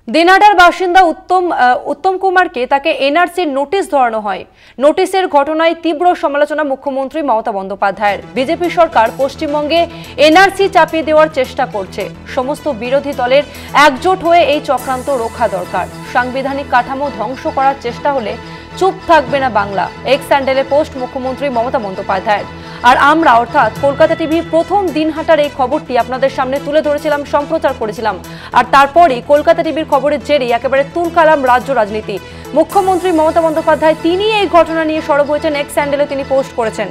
দিনহাটার বাসিন্দা উত্তম কুমারকে তাকে এনআরসির নোটিশ ধরানো হয়। নোটিশের ঘটনায় তীব্র সমালোচনা মুখ্যমন্ত্রী মমতা বন্দ্যোপাধ্যায়ের। বিজেপি সরকার পশ্চিমবঙ্গে এনআরসি চাপিয়ে দেওয়ার চেষ্টা করছে। সমস্ত বিরোধী দলের একজোট হয়ে এই চক্রান্ত রোখা দরকার। সাংবিধানিক কাঠামো ধ্বংস করার চেষ্টা হলে চুপ থাকবে না বাংলা। এক্স স্যান্ডেলে পোস্ট মুখ্যমন্ত্রী মমতা বন্দ্যোপাধ্যায়ের। আর আমরা অর্থাৎ কলকাতা টিভি প্রথম দিনহাটার এই খবরটি আপনাদের সামনে তুলে ধরেছিলাম, সম্প্রচার করেছিলাম। আর তারপরই কলকাতা টিভির খবরের জেরে একেবারে তুলকালাম রাজ্য রাজনীতি। মুখ্যমন্ত্রী মমতা বন্দ্যোপাধ্যায় তিনি এই ঘটনা নিয়ে সরব হয়েছেন, এক্স স্যান্ডেলে তিনি পোস্ট করেছেন।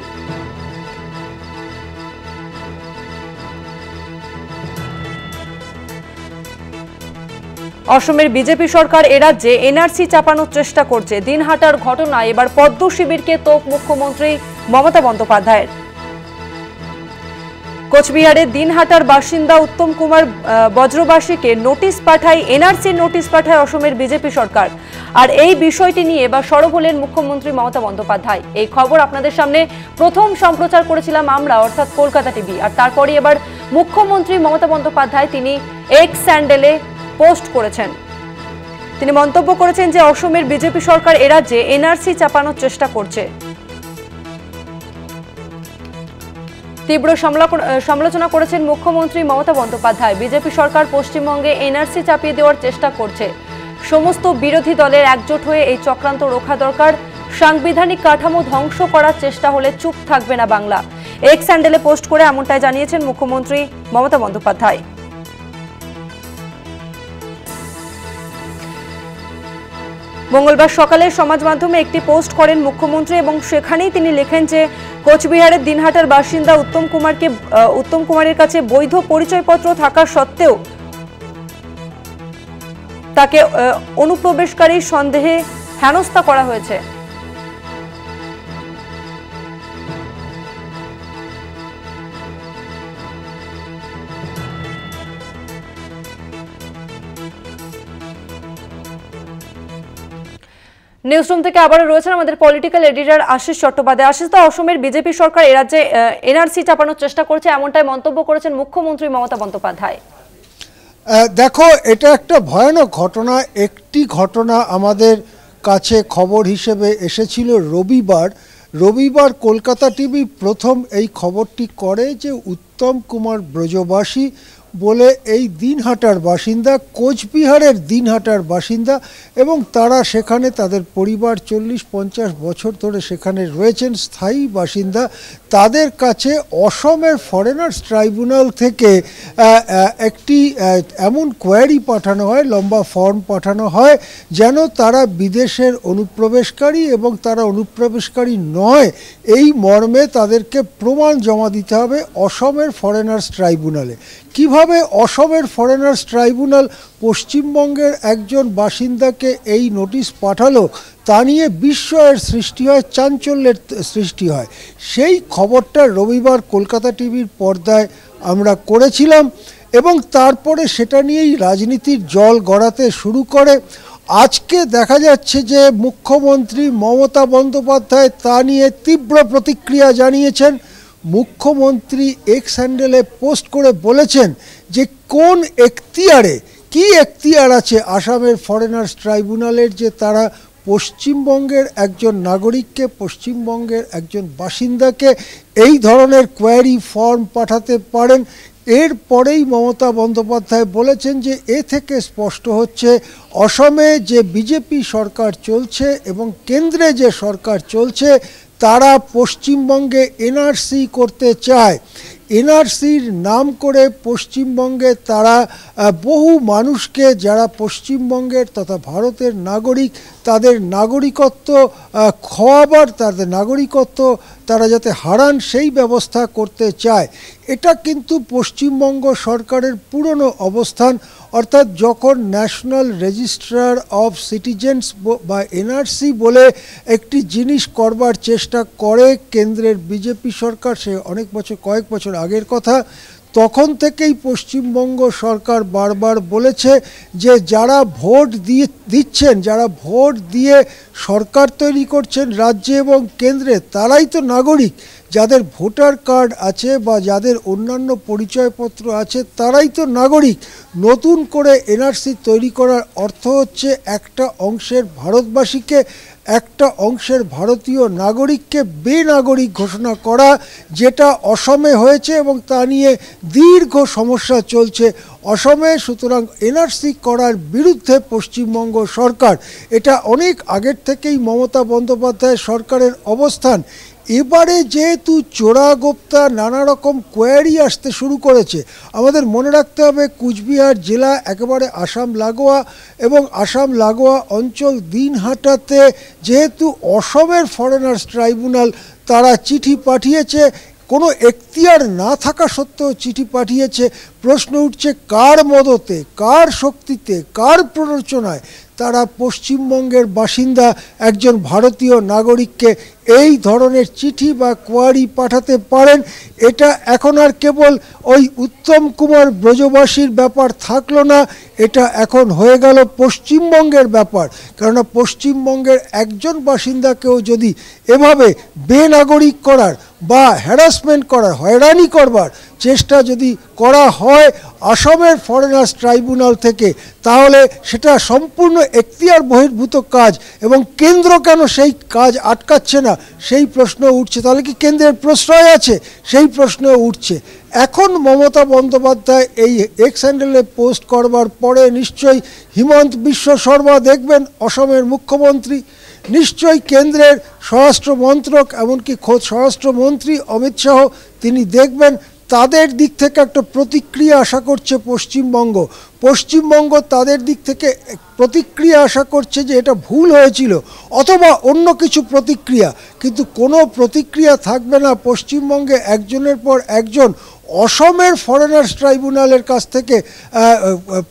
অসমের বিজেপি সরকার এ রাজ্যে এনআরসি চাপানোর চেষ্টা করছে। দিনহাটার ঘটনায় এবার পদ্ম শিবিরকে তোপ মুখ্যমন্ত্রী মমতা বন্দ্যোপাধ্যায়ের। কোচবিহারের দিনহাটার বাসিন্দা উত্তম কুমার বজ্রবাসীকে নোটিশ পাঠায়, এনআরসির নোটিশ পাঠায় অসমের বিজেপি সরকার। আর এই বিষয়টি নিয়ে এবার সরব হলেন মুখ্যমন্ত্রী মমতা বন্দ্যোপাধ্যায়। এই খবর আপনাদের সামনে প্রথম সম্প্রচার করেছিলাম আমরা অর্থাৎ কলকাতা টিভি। আর তারপরে এবার মুখ্যমন্ত্রী মমতা বন্দ্যোপাধ্যায় তিনি এক্স স্যান্ডেলে পোস্ট করেছেন। তিনি মন্তব্য করেছেন যে অসমের বিজেপি সরকার এ রাজ্যে এনআরসি চাপানোর চেষ্টা করছে। তীব্র সমালোচনা করেছেন মুখ্যমন্ত্রী মমতা বন্দ্যোপাধ্যায়। বিজেপি সরকার পশ্চিমবঙ্গে এনআরসি চাপিয়ে দেওয়ার চেষ্টা করছে। সমস্ত বিরোধী দলের একজোট হয়ে এই চক্রান্ত রোখা দরকার। সাংবিধানিক কাঠামো ধ্বংস করার চেষ্টা হলে চুপ থাকবে না বাংলা। এক্স স্যান্ডেলে পোস্ট করে এমনটাই জানিয়েছেন মুখ্যমন্ত্রী মমতা বন্দ্যোপাধ্যায়। মঙ্গলবার সকালে সমাজ মাধ্যমে একটি পোস্ট করেন মুখ্যমন্ত্রী এবং সেখানেই তিনি লেখেন যে কোচবিহারের দিনহাটার বাসিন্দা উত্তম কুমারের কাছে বৈধ পরিচয়পত্র থাকা সত্ত্বেও তাকে অনুপ্রবেশকারীর সন্দেহে হেনস্থা করা হয়েছে। নিউজরুম থেকে আবারও রয়েছেন আমাদের পলিটিক্যাল এডিটর আশিস চট্টোপাধ্যায়। আশিস, তো অসমের বিজেপি সরকার এ রাজ্যে এনআরসি চাপানোর চেষ্টা করছে এমনটাই মন্তব্য করেছেন মুখ্যমন্ত্রী মমতা বন্দ্যোপাধ্যায়। দেখো, এটা একটা ভয়ানক ঘটনা। একটি ঘটনা আমাদের কাছে খবর হিসেবে এসেছিল রবিবার কলকাতা টিভি প্রথম এই খবরটি করে যে উত্তম কুমার ব্রজবাসী বলে এই দিনহাটার বাসিন্দা, কোচবিহারের দিনহাটার বাসিন্দা, এবং তারা সেখানে তাদের পরিবার 40-50 বছর ধরে সেখানে রয়েছেন, স্থায়ী বাসিন্দা। তাদের কাছে অসমের ফরেনার্স ট্রাইব্যুনাল থেকে একটি এমন কোয়ারি পাঠানো হয়, লম্বা ফর্ম পাঠানো হয় যেন তারা বিদেশের অনুপ্রবেশকারী এবং তারা অনুপ্রবেশকারী নয় এই মর্মে তাদেরকে প্রমাণ জমা দিতে হবে অসমের ফরেনার্স ট্রাইব্যুনালে। কিভাবে অসমের ফরেনার্স ট্রাইব্যুনাল পশ্চিমবঙ্গের একজন বাসিন্দাকে এই নোটিশ পাঠালো তা নিয়ে বিস্ময়ের সৃষ্টি হয়, চাঞ্চল্যের সৃষ্টি হয়। সেই খবরটা রবিবার কলকাতা টিভির পর্দায় আমরা করেছিলাম এবং তারপরে সেটা নিয়েই রাজনীতির জল গড়াতে শুরু করে। আজকে দেখা যাচ্ছে যে মুখ্যমন্ত্রী মমতা বন্দ্যোপাধ্যায় তা নিয়ে তীব্র প্রতিক্রিয়া জানিয়েছেন। মুখ্যমন্ত্রী এক্স হ্যান্ডেলে পোস্ট করে বলেছেন যে কোন এখতিয়ারে, কি এখতিয়ার আছে আসামের ফরেনার্স ট্রাইব্যুনালের যে তারা পশ্চিমবঙ্গের একজন নাগরিককে, পশ্চিমবঙ্গের একজন বাসিন্দাকে এই ধরনের কোয়ারি ফর্ম পাঠাতে পারেন। এরপরেই মমতা বন্দ্যোপাধ্যায় বলেছেন যে এ থেকে স্পষ্ট হচ্ছে অসমে যে বিজেপি সরকার চলছে এবং কেন্দ্রে যে সরকার চলছে তারা পশ্চিমবঙ্গে এনআরসি করতে চায়। এনআরসির নাম করে পশ্চিমবঙ্গে তারা বহু মানুষকে, যারা পশ্চিমবঙ্গের তথা ভারতের নাগরিক, তাদের নাগরিকত্ব খোয়াবার, তাদের নাগরিকত্ব তারা যাতে হারান সেই ব্যবস্থা করতে চায়। এটা কিন্তু পশ্চিমবঙ্গ সরকারের পুরনো অবস্থান। অর্থাৎ যখন ন্যাশনাল রেজিস্ট্রার অফ সিটিজেন্স বা এনআরসি বলে একটি জিনিস করবার চেষ্টা করে কেন্দ্রের বিজেপি সরকার, সে অনেক বছর, কয়েক বছর আগের কথা, তখন থেকেই পশ্চিমবঙ্গ সরকার বারবার বলেছে যে যারা ভোট দিচ্ছেন, যারা ভোট দিয়ে সরকার তৈরি করছেন রাজ্যে এবং কেন্দ্রে, তারাই তো নাগরিক। যাদের ভোটার কার্ড আছে বা যাদের অন্যান্য পরিচয়পত্র আছে তারাই তো নাগরিক। নতুন করে এনআরসি তৈরি করার অর্থ হচ্ছে একটা অংশের ভারতবাসীকে, একটা অংশের ভারতীয় নাগরিককে বেনাগরিক ঘোষণা করা, যেটা অসমে হয়েছে এবং তা নিয়ে দীর্ঘ সমস্যা চলছে অসমে। সুতরাং এনআরসি করার বিরুদ্ধে পশ্চিমবঙ্গ সরকার, এটা অনেক আগের থেকেই মমতা বন্দ্যোপাধ্যায় সরকারের অবস্থান। এবারে যেহেতু চোরাগোপ্তা নানা রকম কোয়ারি আসতে শুরু করেছে, আমাদের মনে রাখতে হবে কুচবিহার জেলা একেবারে আসাম লাগোয়া এবং আসাম লাগোয়া অঞ্চল দিনহাটাতে যেহেতু অসমের ফরেনার্স ট্রাইব্যুনাল তারা চিঠি পাঠিয়েছে, কোনো এখতিয়ার না থাকা সত্ত্বেও চিঠি পাঠিয়েছে। প্রশ্ন উঠছে কার মদতে, কার শক্তিতে, কার প্ররোচনায় তারা পশ্চিমবঙ্গের বাসিন্দা একজন ভারতীয় নাগরিককে এই ধরনের চিঠি বা কোয়ারি পাঠাতে পারেন। এটা এখন আর কেবল ওই উত্তম কুমার ব্রজবাসীর ব্যাপার থাকলো না, এটা এখন হয়ে গেল পশ্চিমবঙ্গের ব্যাপার। কেননা পশ্চিমবঙ্গের একজন বাসিন্দাকেও যদি এভাবে বেনাগরিক করার বা হ্যারাসমেন্ট করার, হয়রানি করবার চেষ্টা যদি করা হয় আসামের ফরেনার্স ট্রাইব্যুনাল থেকে, তাহলে সেটা সম্পূর্ণ এখতিয়ার বহির্ভূত কাজ এবং কেন্দ্র কেন সেই কাজ আটকাচ্ছে না সেই প্রশ্ন উঠছে। তাহলে কি কেন্দ্রের প্রশ্রয় আছে, সেই প্রশ্ন উঠছে। এখন মমতা বন্দ্যোপাধ্যায় এই এক্স হ্যান্ডেলে পোস্ট করবার পরে নিশ্চয়ই হিমন্ত বিশ্ব শর্মা দেখবেন অসমের মুখ্যমন্ত্রী, নিশ্চয়ই কেন্দ্রের স্বরাষ্ট্র মন্ত্রক, এমনকি খোদ স্বরাষ্ট্রমন্ত্রী অমিত শাহ তিনি দেখবেন। তাদের দিক থেকে একটা প্রতিক্রিয়া আশা করছে পশ্চিমবঙ্গ, পশ্চিমবঙ্গ তাদের দিক থেকে প্রতিক্রিয়া আশা করছে যে এটা ভুল হয়েছিল অথবা অন্য কিছু প্রতিক্রিয়া, কিন্তু কোনো প্রতিক্রিয়া থাকবে না। পশ্চিমবঙ্গে একজনের পর একজন অসমের ফরেনার্স ট্রাইব্যুনালের কাছ থেকে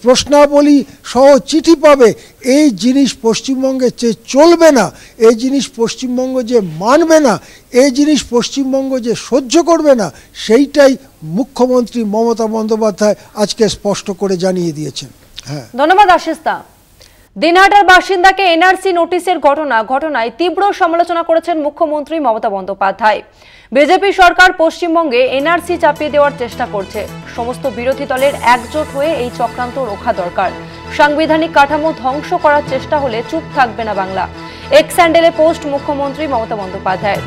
প্রশ্নাবলী সহ চিঠি পাবে। এই জিনিস পশ্চিমবঙ্গে যে চলবে না, এই জিনিস পশ্চিমবঙ্গ যে মানবে না, এই জিনিস পশ্চিমবঙ্গ যে সহ্য করবে না, সেইটাই মুখ্যমন্ত্রী মমতা বন্দ্যোপাধ্যায় আজকে স্পষ্ট করে জানিয়ে দিয়েছেন। হ্যাঁ, ধন্যবাদ আশিস দা। দিনহাটার বাসিন্দাকে এনআরসি নোটিশের ঘটনায় তীব্র সমালোচনা করেছেন মুখ্যমন্ত্রী মমতা বন্দ্যোপাধ্যায়। বিজেপি সরকার পশ্চিমবঙ্গে এনআরসি চাপিয়ে দেওয়ার চেষ্টা করছে। সমস্ত বিরোধী দলের একজোট হয়ে এই চক্রান্ত রোখা দরকার। সাংবিধানিক কাঠামো ধ্বংস করার চেষ্টা হলে চুপ থাকবে না বাংলা। এক্স হ্যান্ডেলে পোস্ট মুখ্যমন্ত্রী মমতা বন্দ্যোপাধ্যায়ের।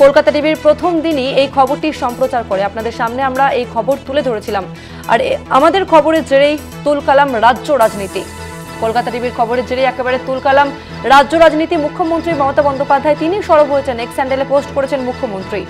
কলকাতা টিভির প্রথম দিনই এই খবরটি সম্প্রচার করে আপনাদের সামনে আমরা এই খবর তুলে ধরেছিলাম। আর আমাদের খবরের জেরেই তুলকালাম রাজ্য রাজনীতি। কলকাতা টিভির খবরের জেরে একেবারে তুলকালাম রাজ্য রাজনীতি। মুখ্যমন্ত্রী মমতা বন্দ্যোপাধ্যায় তিনি সরব হয়েছেন, এক্স হ্যান্ডেলে পোস্ট করেছেন মুখ্যমন্ত্রী।